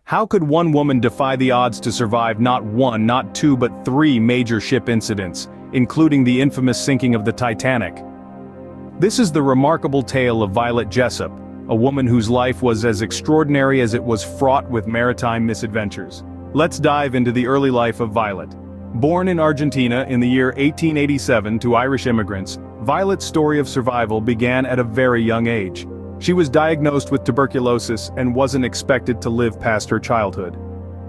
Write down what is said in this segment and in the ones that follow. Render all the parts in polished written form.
How could one woman defy the odds to survive not one, not two, but three major ship incidents, including the infamous sinking of the Titanic? This is the remarkable tale of Violet Jessop, a woman whose life was as extraordinary as it was fraught with maritime misadventures. Let's dive into the early life of Violet. Born in Argentina in the year 1887 to Irish immigrants, Violet's story of survival began at a very young age. She was diagnosed with tuberculosis and wasn't expected to live past her childhood.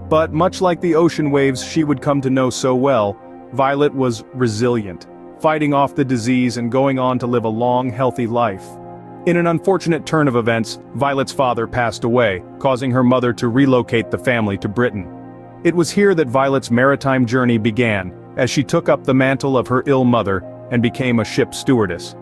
But much like the ocean waves she would come to know so well, Violet was resilient, fighting off the disease and going on to live a long, healthy life. In an unfortunate turn of events, Violet's father passed away, causing her mother to relocate the family to Britain. It was here that Violet's maritime journey began, as she took up the mantle of her ill mother and became a ship stewardess.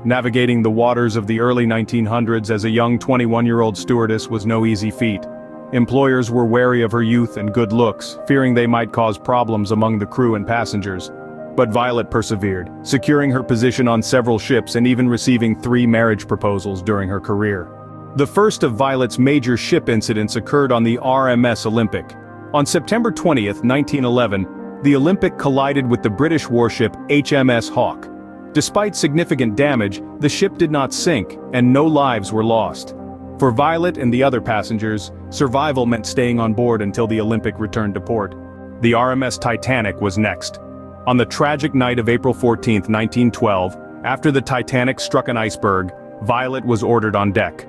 Navigating the waters of the early 1900s as a young 21-year-old stewardess was no easy feat. Employers were wary of her youth and good looks, fearing they might cause problems among the crew and passengers. But Violet persevered, securing her position on several ships and even receiving 3 marriage proposals during her career. The first of Violet's major ship incidents occurred on the RMS Olympic. On September 20, 1911, the Olympic collided with the British warship HMS Hawke. Despite significant damage, the ship did not sink, and no lives were lost. For Violet and the other passengers, survival meant staying on board until the Olympic returned to port. The RMS Titanic was next. On the tragic night of April 14, 1912, after the Titanic struck an iceberg, Violet was ordered on deck.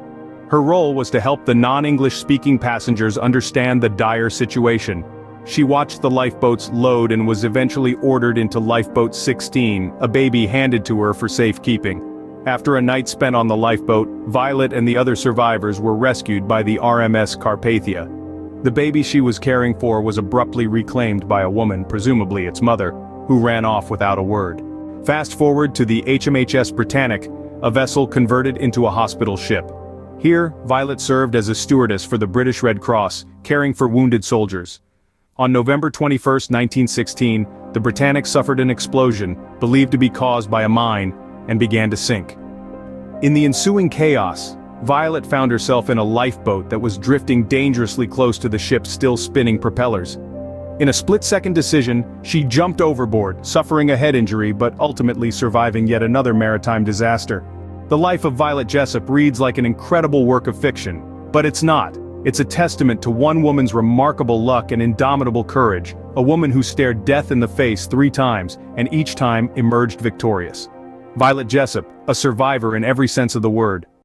Her role was to help the non-English-speaking passengers understand the dire situation. She watched the lifeboats load and was eventually ordered into Lifeboat 16, a baby handed to her for safekeeping. After a night spent on the lifeboat, Violet and the other survivors were rescued by the RMS Carpathia. The baby she was caring for was abruptly reclaimed by a woman, presumably its mother, who ran off without a word. Fast forward to the HMHS Britannic, a vessel converted into a hospital ship. Here, Violet served as a stewardess for the British Red Cross, caring for wounded soldiers. On November 21, 1916, the Britannic suffered an explosion, believed to be caused by a mine, and began to sink. In the ensuing chaos, Violet found herself in a lifeboat that was drifting dangerously close to the ship's still spinning propellers. In a split-second decision, she jumped overboard, suffering a head injury but ultimately surviving yet another maritime disaster. The life of Violet Jessop reads like an incredible work of fiction, but it's not. It's a testament to one woman's remarkable luck and indomitable courage, a woman who stared death in the face 3 times, and each time emerged victorious. Violet Jessop, a survivor in every sense of the word.